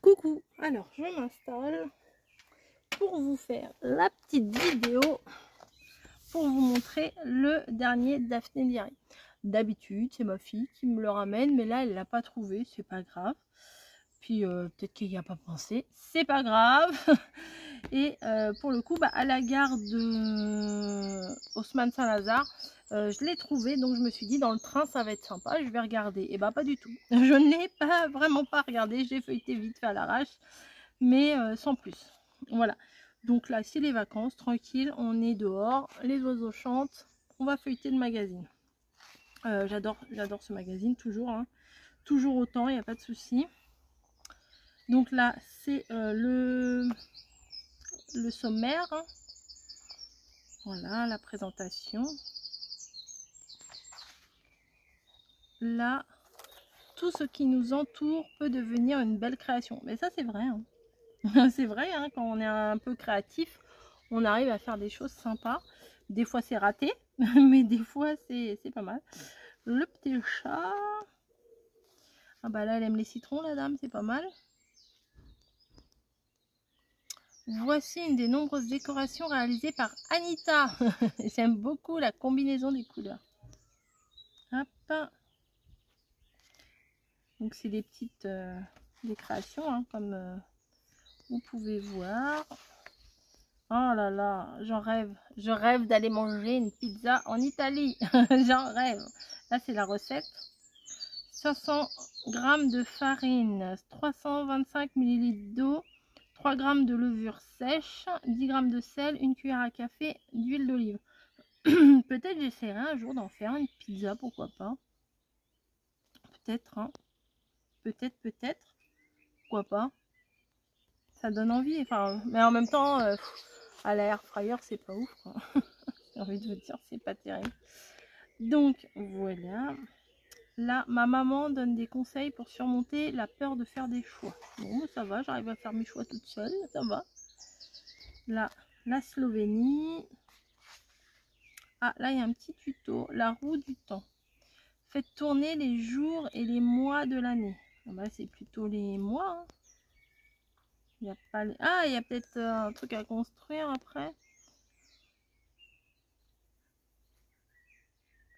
Coucou, alors je m'installe pour vous faire la petite vidéo pour vous montrer le dernier Daphné Diary. D'habitude c'est ma fille qui me le ramène, mais là elle l'a pas trouvé, c'est pas grave. Puis peut-être qu'il n'y a pas pensé, c'est pas grave. Et pour le coup, à la gare de Haussmann-Saint-Lazare, je l'ai trouvé, donc je me suis dit dans le train ça va être sympa, je vais regarder. Et pas du tout, je ne l'ai pas vraiment pas regardé, j'ai feuilleté vite fait à l'arrache, mais sans plus. Voilà, donc là c'est les vacances, tranquille, on est dehors, les oiseaux chantent, on va feuilleter le magazine. J'adore ce magazine, toujours, hein. Toujours autant, il n'y a pas de souci. Donc là c'est le sommaire, hein. Voilà la présentation. Là, tout ce qui nous entoure peut devenir une belle création. Mais ça c'est vrai, hein. C'est vrai, hein, quand on est un peu créatif, on arrive à faire des choses sympas. Des fois c'est raté, mais des fois c'est pas mal. Le petit chat. Ah bah là elle aime les citrons la dame, c'est pas mal. Voici une des nombreuses décorations réalisées par Anita. J'aime beaucoup la combinaison des couleurs. Hop. Donc c'est des petites des créations, hein, comme vous pouvez voir. Oh là là, j'en rêve. Je rêve d'aller manger une pizza en Italie. J'en rêve. Là c'est la recette. 500 g de farine, 325 ml d'eau, 3 g de levure sèche, 10 g de sel, une cuillère à café d'huile d'olive. Peut-être j'essaierai un jour d'en faire une pizza, pourquoi pas. Peut-être, hein. Peut-être, pourquoi pas. Ça donne envie, enfin, mais en même temps, à l'air fryer, c'est pas ouf, quoi. J'ai envie de vous dire, c'est pas terrible. Donc, voilà. Là, ma maman donne des conseils pour surmonter la peur de faire des choix. Bon, ça va, j'arrive à faire mes choix toute seule, ça va. Là, la Slovénie. Ah, là, il y a un petit tuto. La roue du temps. Faites tourner les jours et les mois de l'année. Ah bah, c'est plutôt les mois, hein. Il y a pas les... Ah, il y a peut-être un truc à construire après.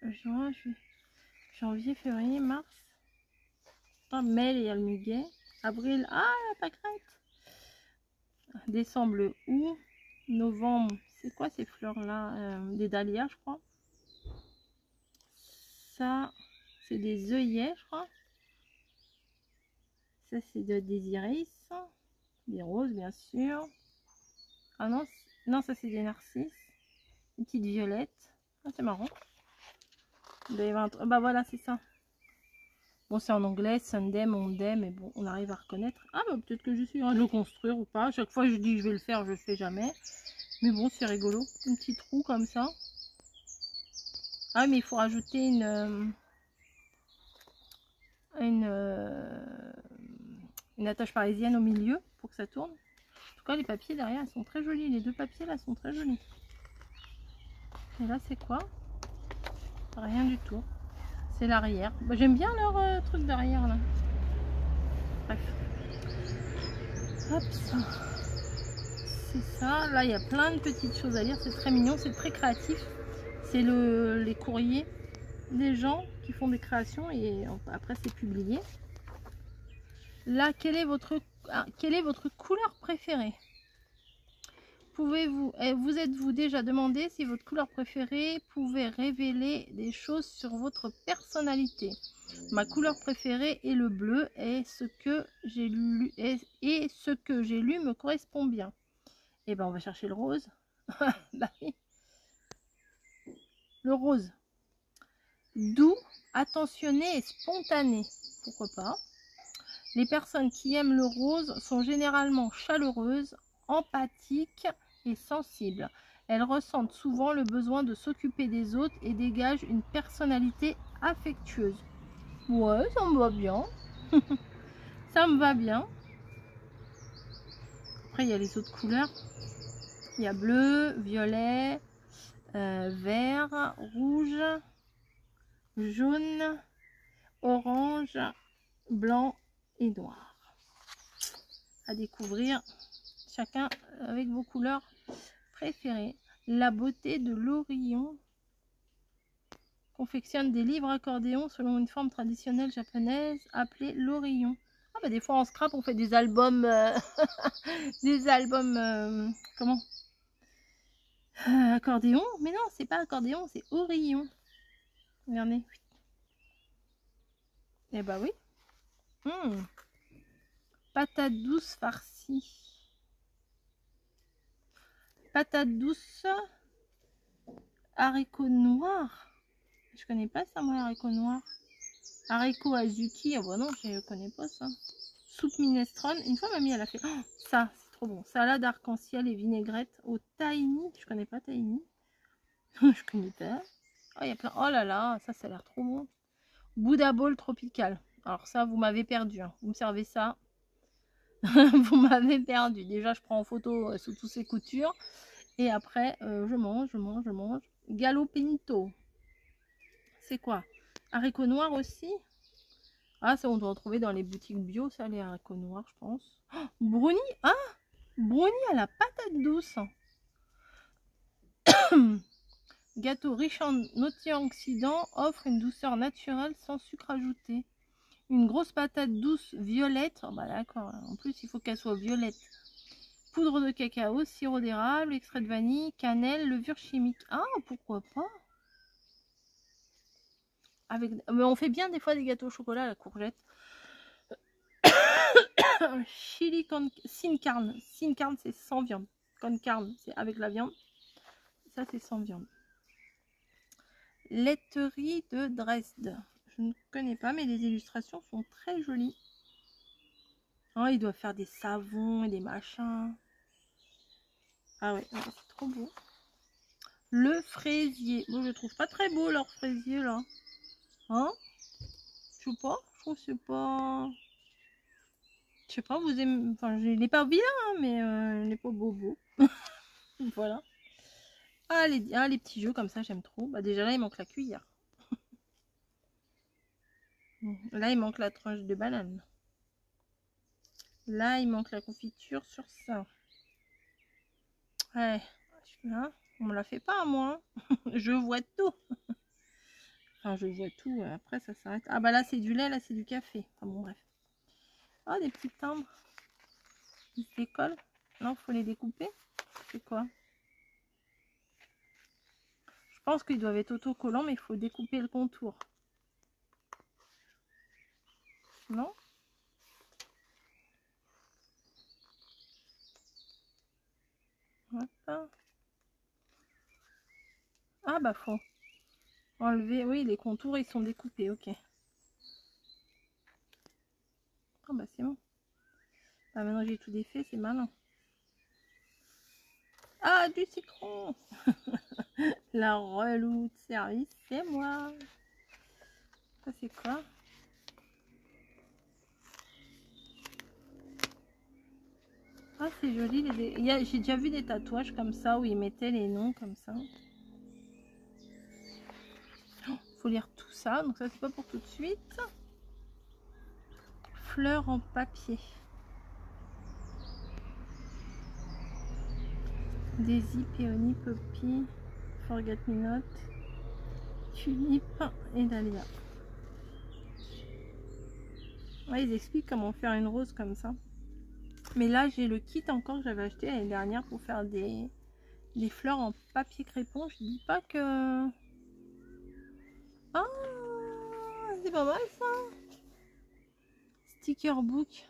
Juin, juillet, janvier, février, mars. Mai, il y a le muguet. Avril, ah, la pâquerette. Décembre, le août. Novembre, c'est quoi ces fleurs là? Des dahlias, je crois. Ça, c'est des œillets, je crois. Ça, c'est des iris. Des roses, bien sûr. Ah non, non, ça c'est des narcisses. Une petite violette. Ah, c'est marrant. Bah voilà, c'est ça. Bon, c'est en anglais, Sunday, Monday, mais bon, on arrive à reconnaître. Ah, bah peut-être que je suis en train de le construire ou pas. Chaque fois, je dis je vais le faire, je le fais jamais. Mais bon, c'est rigolo. Une petite roue comme ça. Ah, mais il faut rajouter une attache parisienne au milieu pour que ça tourne. En tout cas, les papiers derrière, ils sont très jolis. Les deux papiers là sont très jolis. Et là, c'est quoi? Rien du tout. C'est l'arrière. Bah, j'aime bien leur truc derrière là. Bref. Hop, ça. C'est ça. Là, il y a plein de petites choses à lire. C'est très mignon, c'est très créatif. C'est les courriers des gens qui font des créations et après c'est publié. Là, quelle est votre couleur préférée? Vous êtes-vous déjà demandé si votre couleur préférée pouvait révéler des choses sur votre personnalité? Ma couleur préférée est le bleu et ce que j'ai lu me correspond bien. Et ben on va chercher le rose. Bah oui. Le rose. Doux, attentionné et spontané. Pourquoi pas? Les personnes qui aiment le rose sont généralement chaleureuses, empathiques et sensibles. Elles ressentent souvent le besoin de s'occuper des autres et dégagent une personnalité affectueuse. Ouais, ça me va bien. Ça me va bien. Après, il y a les autres couleurs. Il y a bleu, violet, vert, rouge, jaune, orange, blanc et noir. à découvrir, chacun avec vos couleurs préférées. La beauté de l'Orient confectionne des livres accordéons selon une forme traditionnelle japonaise appelée l'Orient. Ah bah des fois en scrap on fait des albums, des albums, comment, accordéon, mais non c'est pas accordéon, c'est Orient. Regardez. Et bah oui. Patate douce farcie. Patate douce, haricots noirs. Je connais pas ça moi, haricots noirs. Haricots azuki, ah bah non, je connais pas ça. Soupe minestrone. Une fois mamie elle a fait ça, c'est trop bon. Salade arc-en-ciel et vinaigrette au tahini. Je connais pas tahini. Je connais pas. Oh, il y a plein. Oh là là, ça a l'air trop bon. Buddha Bowl tropical. Alors ça, vous m'avez perdu. Hein. Vous me servez ça. Vous m'avez perdu. Déjà, je prends en photo sous toutes ces coutures. Et après, je mange. Gallo pinto. C'est quoi? Haricots noirs aussi. Ah, ça, on doit retrouver dans les boutiques bio, ça, les haricots noirs, je pense. Oh, brownie. Ah, brownie à la patate douce. Gâteau riche en antioxydants offre une douceur naturelle sans sucre ajouté. Une grosse patate douce violette. Oh bah d'accord, en plus il faut qu'elle soit violette. Poudre de cacao, sirop d'érable, extrait de vanille, cannelle, levure chimique. Ah, pourquoi pas? Avec... Mais on fait bien des fois des gâteaux au chocolat à la courgette. Chili con carne. Sin carne, c'est sans viande. Con carne, c'est avec la viande. Ça, c'est sans viande. Laiterie de Dresde. Je ne connais pas, mais les illustrations sont très jolies. Oh, ils doivent faire des savons et des machins. Ah ouais, c'est trop beau. Le fraisier. Bon, je trouve pas très beau leur fraisier là. Hein? Je sais pas. Je trouve que c'est pas... Je sais pas, vous aimez... Enfin, je l'ai pas bien, hein, mais il n'est pas beau. Voilà. Ah les petits jeux comme ça, j'aime trop. Bah déjà là, il manque la cuillère. Là, il manque la tranche de banane. Là, il manque la confiture sur ça. Ouais, là, on me la fait pas, moi. Je vois tout. Enfin, je vois tout. Après, ça s'arrête. Ah bah là, c'est du lait, là, c'est du café. Enfin bon, bref. Oh, des petits timbres. Ils se décollent. Non, faut les découper. C'est quoi? Je pense qu'ils doivent être autocollants, mais il faut découper le contour. Non? Hop. Ah bah faut enlever. Oui, les contours, ils sont découpés. Ok. Ah bah c'est bon. Ah, maintenant j'ai tout défait, c'est malin. Ah, du citron. La relou de service, c'est moi. Ça c'est quoi? Ah, c'est joli. J'ai déjà vu des tatouages comme ça où ils mettaient les noms comme ça. Oh, faut lire tout ça, donc ça c'est pas pour tout de suite. Fleurs en papier. Daisy, Peony, Poppy, Forget Me Not, Tulip et Dahlia. Ouais, ils expliquent comment faire une rose comme ça. Mais là, j'ai le kit encore que j'avais acheté l'année dernière pour faire des fleurs en papier crépon. Je dis pas que... Ah, c'est pas mal ça. Sticker book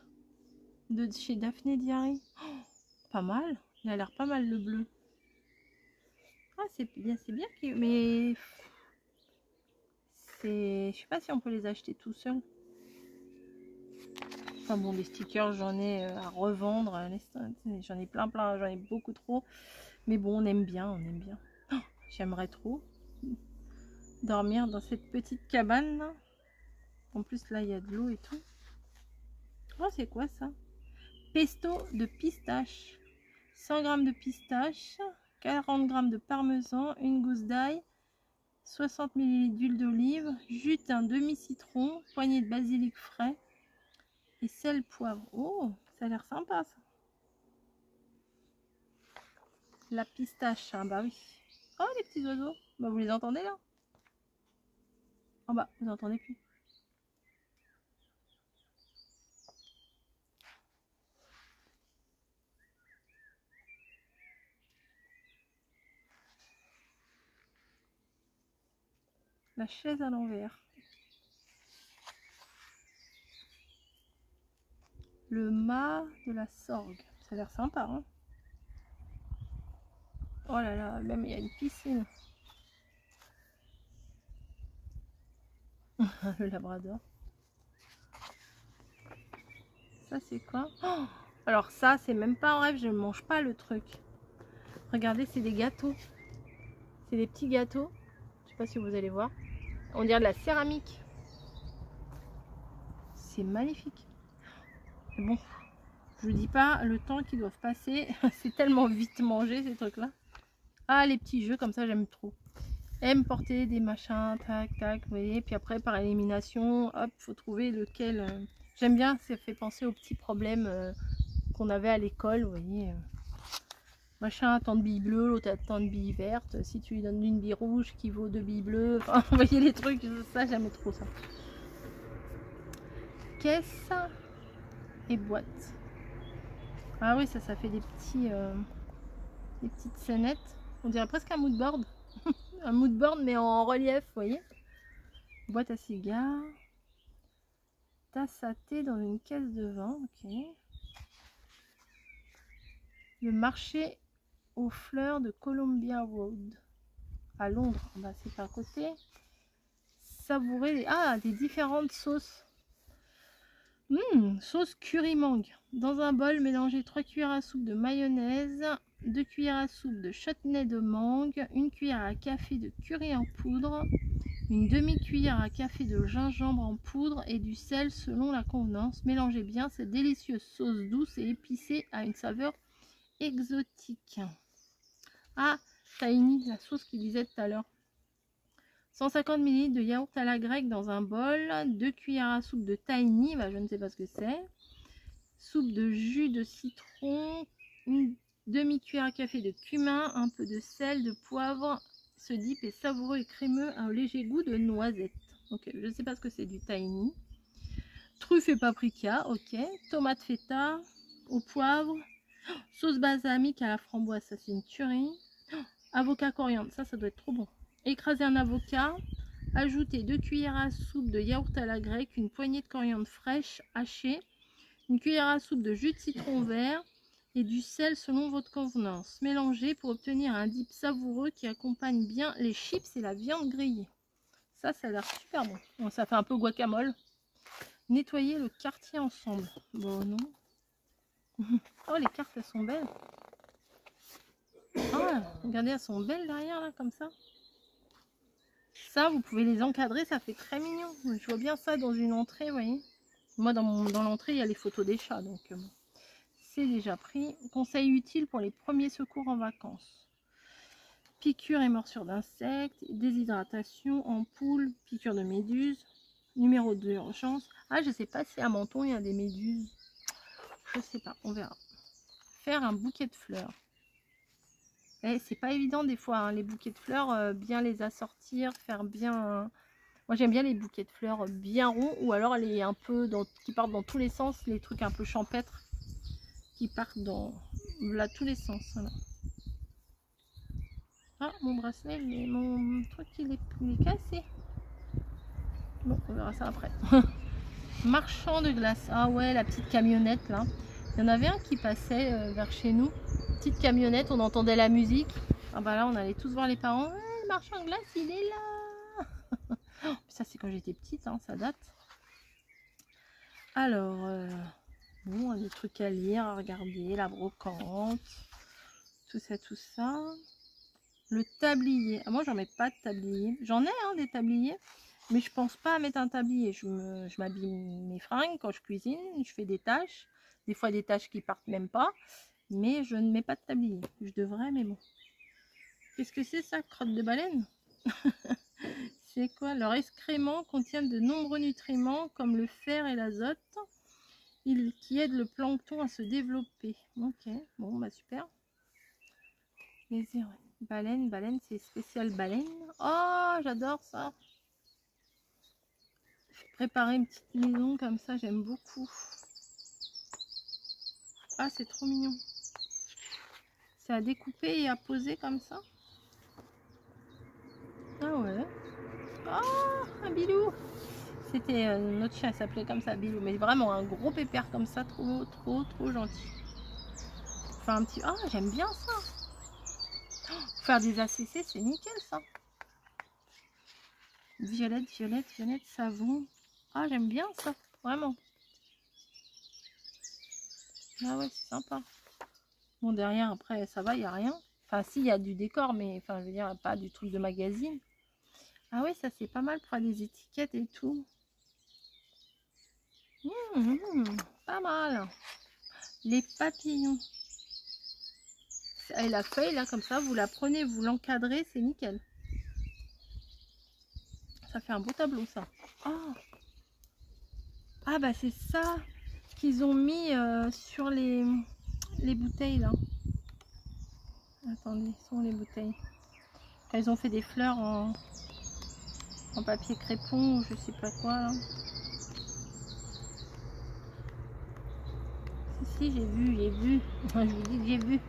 de chez Daphné Diary. Oh, pas mal. Il a l'air pas mal le bleu. Ah, c'est bien mais c'est... Je sais pas si on peut les acheter tout seul. Enfin bon, les stickers, j'en ai à revendre. J'en ai plein, j'en ai beaucoup trop. Mais bon, on aime bien. Oh, j'aimerais trop dormir dans cette petite cabane là. En plus, là, il y a de l'eau et tout. Oh, c'est quoi ça? Pesto de pistache. 100 g de pistache, 40 g de parmesan, une gousse d'ail, 60 ml d'huile d'olive, jus d'un demi-citron, poignée de basilic frais, Et sel, poivre. Oh, ça a l'air sympa ça. La pistache, hein, bah oui. Oh, les petits oiseaux. Bah, vous les entendez là? En bas, vous n'entendez plus. La chaise à l'envers. Le mât de la sorgue. Ça a l'air sympa, hein? Oh là là, même il y a une piscine. Le labrador. Ça c'est quoi? Oh, alors ça c'est même pas un rêve, je ne mange pas le truc. Regardez, c'est des gâteaux. C'est des petits gâteaux. Je sais pas si vous allez voir. On dirait de la céramique. C'est magnifique. Mais bon, je vous dis pas le temps qu'ils doivent passer. C'est tellement vite mangé ces trucs là. Ah, les petits jeux comme ça j'aime trop. Aime porter des machins, tac tac, vous voyez. Puis après par élimination, hop, faut trouver lequel. J'aime bien, ça fait penser aux petits problèmes qu'on avait à l'école, vous voyez. Machin, tant de billes bleues, l'autre a tant de billes vertes. Si tu lui donnes une bille rouge qui vaut 2 billes bleues, enfin, vous voyez les trucs, ça j'aime trop ça. Caisse et boîte. Ah oui, ça fait des petites scénettes. On dirait presque un mood board. Un mood board mais en relief, vous voyez. Boîte à cigares. Tasse à thé dans une caisse de vin, ok. Le marché aux fleurs de Columbia Road à Londres. Bah, c'est à côté. Savourer des différentes sauces. Sauce curry mangue. Dans un bol, mélangez 3 cuillères à soupe de mayonnaise, 2 cuillères à soupe de chutney de mangue, 1 cuillère à café de curry en poudre, une demi-cuillère à café de gingembre en poudre et du sel selon la convenance. Mélangez bien cette délicieuse sauce douce et épicée à une saveur exotique. Ah, tahini, la sauce qu'il disait tout à l'heure. 150 ml de yaourt à la grecque dans un bol, 2 cuillères à soupe de tahini, bah, je ne sais pas ce que c'est, soupe de jus de citron, une demi-cuillère à café de cumin, un peu de sel, de poivre. Ce dip est savoureux et crémeux, un léger goût de noisette. Ok, je ne sais pas ce que c'est du tahini. Truffe et paprika, ok. Tomate feta au poivre. Sauce balsamique à la framboise, ça c'est une tuerie. Avocat coriandre, ça doit être trop bon. Écraser un avocat, ajouter 2 cuillères à soupe de yaourt à la grecque, une poignée de coriandre fraîche hachée, une cuillère à soupe de jus de citron vert et du sel selon votre convenance. Mélangez pour obtenir un dip savoureux qui accompagne bien les chips et la viande grillée. Ça a l'air super bon. Bon, ça fait un peu guacamole. Nettoyer le quartier ensemble. Bon, non. Oh, les cartes, elles sont belles. Ah, regardez, elles sont belles derrière, là, comme ça. Ça, vous pouvez les encadrer, ça fait très mignon. Je vois bien ça dans une entrée, vous voyez. Moi, dans l'entrée, il y a les photos des chats, donc c'est déjà pris. Conseil utile pour les premiers secours en vacances. Piqûres et morsures d'insectes, déshydratation, ampoule, piqûre de méduse, numéro d'urgence. Ah, je sais pas si à Menton, il y a des méduses. Je sais pas, on verra. Faire un bouquet de fleurs. C'est pas évident des fois, hein, les bouquets de fleurs, bien les assortir, faire bien... Moi j'aime bien les bouquets de fleurs bien ronds, ou alors les un peu qui partent dans tous les sens, les trucs un peu champêtres, qui partent dans là, tous les sens. Voilà. Ah, mon bracelet, mon truc il est cassé. Bon, on verra ça après. Marchand de glace. Ah ouais, la petite camionnette là. Il y en avait un qui passait vers chez nous. Petite camionnette, on entendait la musique. Ah bah là, on allait tous voir les parents. Ah, le marchand de glace, il est là. Oh, ça, c'est quand j'étais petite, hein, ça date. Alors, bon, des trucs à lire, à regarder, la brocante, tout ça, tout ça. Le tablier. Ah, moi, j'en mets pas de tablier. J'en ai hein, des tabliers, mais je pense pas à mettre un tablier. Je m'habille mes fringues quand je cuisine, je fais des tâches. Des fois, des tâches qui partent même pas. Mais je ne mets pas de tablier. Je devrais, mais bon. Qu'est-ce que c'est ça, crotte de baleine? C'est quoi? Leurs excréments contiennent de nombreux nutriments comme le fer et l'azote. qui aide le plancton à se développer. Ok, bon bah super. Les baleines, c'est spécial baleine. Oh, j'adore ça. Préparer une petite maison comme ça, j'aime beaucoup. Ah, c'est trop mignon. C'est à découper et à poser comme ça. Ah ouais. Oh, un bilou. C'était notre chien, il s'appelait comme ça, Bilou. Mais vraiment un gros pépère comme ça, trop gentil. Faire un petit... Ah, j'aime bien ça. Oh, faire des ACC, c'est nickel ça. Violette, savon. Ah, j'aime bien ça, vraiment. Ah ouais, c'est sympa. Bon, derrière, après, ça va, il n'y a rien. Enfin, si, il y a du décor, mais enfin, je veux dire, pas du truc de magazine. Ah ouais, ça, c'est pas mal pour faire des étiquettes et tout. Pas mal. Les papillons. Et la feuille, là, comme ça, vous la prenez, vous l'encadrez, c'est nickel. Ça fait un beau tableau, ça. Oh. Ah, bah, c'est ça qu'ils ont mis sur les bouteilles, là. Attendez, sont les bouteilles. Quand ils ont fait des fleurs en papier crépon ou je sais pas quoi, là. Si, j'ai vu. Je vous dis que j'ai vu.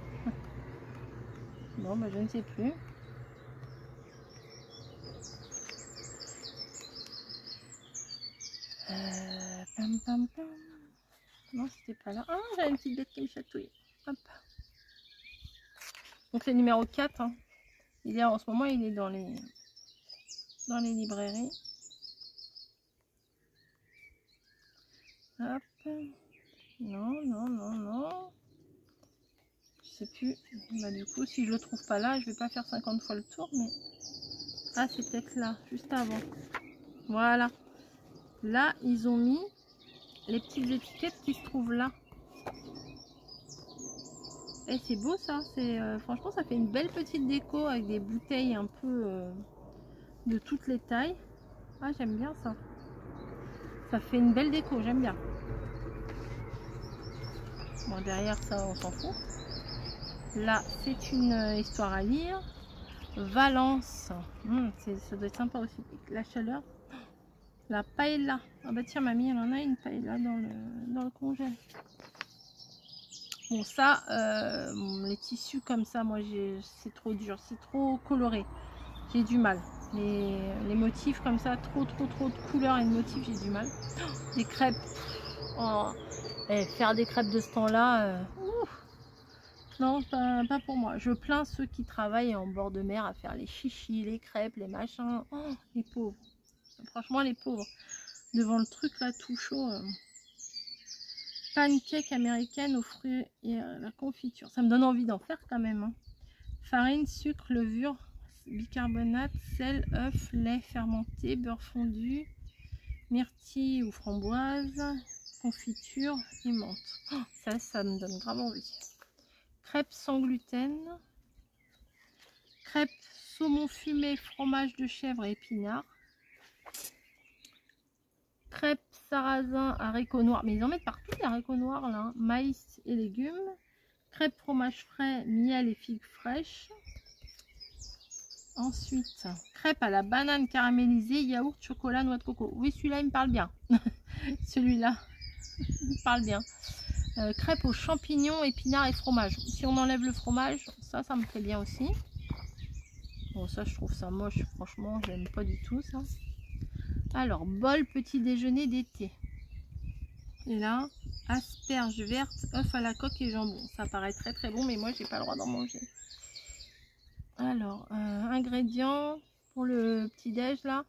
Bon, bah, je ne sais plus. Pam. Non, c'était pas là. Ah, j'avais une petite bête qui me chatouille. Hop. Donc, c'est numéro 4. Hein. Il est, en ce moment, il est dans les librairies. Hop. Non. Je sais plus. Bah, du coup, si je le trouve pas là, je vais pas faire 50 fois le tour, mais... Ah, c'est peut-être là, juste avant. Voilà. Là, ils ont mis les petites étiquettes qui se trouvent là. Et c'est beau ça. Franchement, ça fait une belle petite déco avec des bouteilles un peu de toutes les tailles. Ah, j'aime bien ça. Ça fait une belle déco, j'aime bien. Bon, derrière ça, on s'en fout. Là, c'est une histoire à lire. Valence. Ça doit être sympa aussi. La chaleur. La paella. Ah bah tiens, mamie, elle en a une paella dans le congèle. Bon, ça, les tissus comme ça, moi, c'est trop dur. C'est trop coloré. J'ai du mal. Les motifs comme ça, trop de couleurs et de motifs, j'ai du mal. Des crêpes. Oh. Faire des crêpes de ce temps-là, non, pas pour moi. Je plains ceux qui travaillent en bord de mer à faire les chichis, les crêpes, les machins. Oh, les pauvres. Franchement, les pauvres. Devant le truc là, tout chaud. Pancake américaine aux fruits et à la confiture. Ça me donne envie d'en faire quand même. Hein. Farine, sucre, levure, bicarbonate, sel, œuf, lait fermenté, beurre fondu, myrtille ou framboise, confiture et menthe. Oh, ça me donne grave envie. Crêpes sans gluten, crêpes saumon fumé, fromage de chèvre et épinards, crêpes sarrasin, haricots noirs, mais ils en mettent partout les haricots noirs là, maïs et légumes, crêpes fromage frais, miel et figues fraîches. Ensuite, crêpes à la banane caramélisée, yaourt, chocolat, noix de coco. Oui, celui-là, il me parle bien. Celui-là, il me parle bien. Crêpes aux champignons, épinards et fromage. Si on enlève le fromage, ça me plaît bien aussi. Bon, ça, je trouve ça moche. Franchement, j'aime pas du tout ça. Alors, bol petit déjeuner d'été. Et là, asperges vertes, œufs à la coque et jambon. Ça paraît très bon, mais moi, j'ai pas le droit d'en manger. Alors, ingrédients pour le petit-déj là.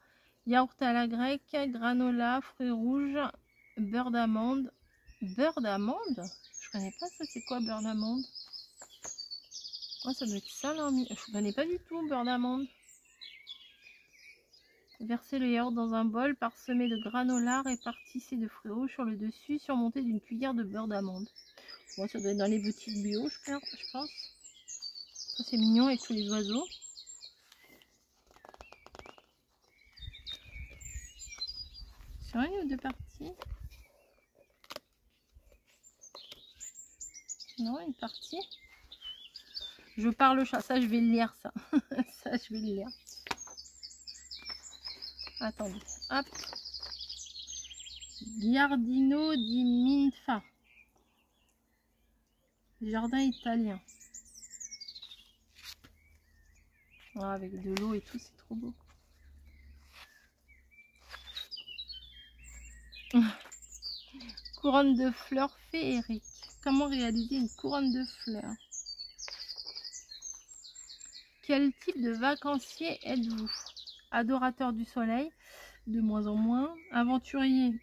Yaourt à la grecque, granola, fruits rouges, beurre d'amande. Beurre d'amande? Je connais pas ça, c'est quoi beurre d'amande? Oh, ça doit être ça là. Je connais pas du tout beurre d'amande. Versez le yaourt dans un bol, parsemé de granola, répartissez de fruits rouges sur le dessus, surmonté d'une cuillère de beurre d'amande. Bon, ça doit être dans les boutiques bio, je pense. Ça c'est mignon avec tous les oiseaux. Sur une ou deux parties. Non, une partie. Je parle chat, ça je vais le lire ça. Ça je vais le lire. Attendez, hop. Giardino di Minfa. Jardin italien. Oh, avec de l'eau et tout, c'est trop beau. Couronne de fleurs féeriques. Comment réaliser une couronne de fleurs? Quel type de vacancier êtes-vous? Adorateur du soleil? De moins en moins. Aventurier?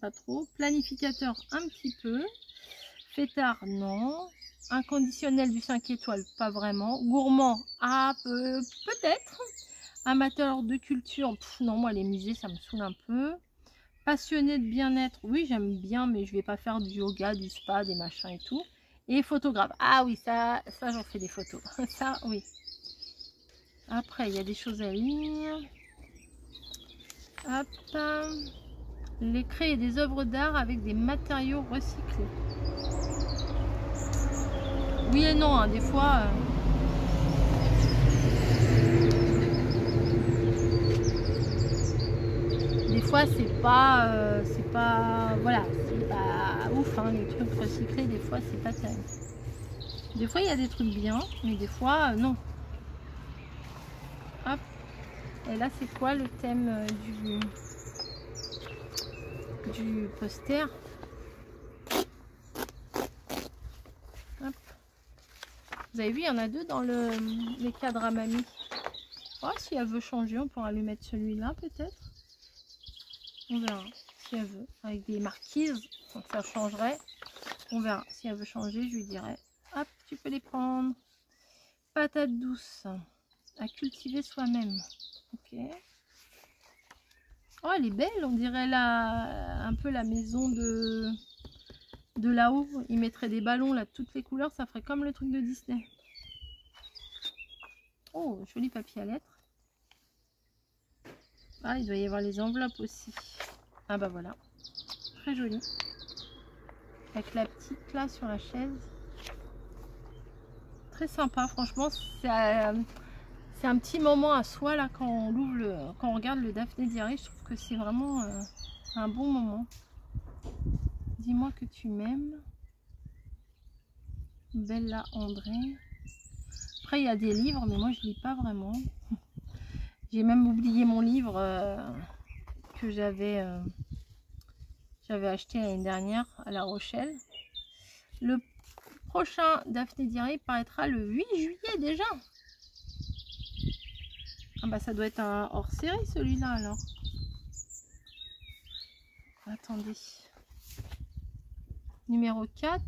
Pas trop. Planificateur? Un petit peu. Fêtard? Non. Inconditionnel du 5 étoiles? Pas vraiment. Gourmand? Ah, peut-être. Amateur de culture? Non, moi les musées ça me saoule un peu. Passionné de bien-être? Oui, j'aime bien, mais je vais pas faire du yoga, du spa, des machins et tout. Et photographe? Ah oui, ça j'en fais des photos. Ça, oui. Après, il y a des choses à lire. Hop. Les créer des œuvres d'art avec des matériaux recyclés. Oui et non, hein, des fois... Des fois, c'est pas... voilà, c'est pas ouf, hein, les trucs recyclés, des fois, c'est pas terrible. Des fois, il y a des trucs bien, mais des fois, non. Hop. Et là, c'est quoi le thème du poster? Hop. Vous avez vu, il y en a deux dans les cadres à mamie. Oh, si elle veut changer, on pourra lui mettre celui-là, peut-être. On verra si elle veut. Avec des marquises, donc ça changerait. On verra. Si elle veut changer, je lui dirai. Hop, tu peux les prendre. Patates douces à cultiver soi-même. Ok. Oh, elle est belle, on dirait un peu la maison de là-haut. Ils mettraient des ballons là, de toutes les couleurs, ça ferait comme le truc de Disney. Oh, joli papier à lettres. Ah, il doit y avoir les enveloppes aussi. Ah bah voilà, très joli. Avec la petite là sur la chaise. Très sympa, franchement, c'est un petit moment à soi là quand on ouvre quand on regarde le Daphné Diary. Je trouve que c'est vraiment un bon moment. Dis-moi que tu m'aimes. Bella André. Après il y a des livres, mais moi je lis pas vraiment. J'ai même oublié mon livre que j'avais acheté l'année dernière à La Rochelle. Le prochain Daphné Diary paraîtra le 8 juillet déjà. Ah bah ça doit être un hors-série celui-là alors. Attendez. Numéro 4.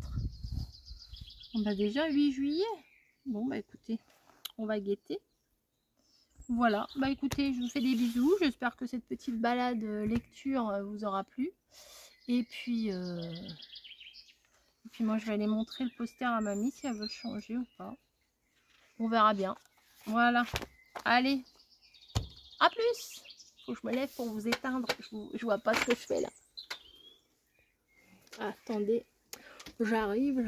On a déjà 8 juillet. Bon bah écoutez, on va guetter. Voilà, bah écoutez, je vous fais des bisous. J'espère que cette petite balade lecture vous aura plu. Et puis moi je vais aller montrer le poster à mamie si elle veut le changer ou pas. On verra bien. Voilà. Allez. À plus. Faut que je me lève pour vous éteindre. Je vois pas ce que je fais là. Attendez. J'arrive.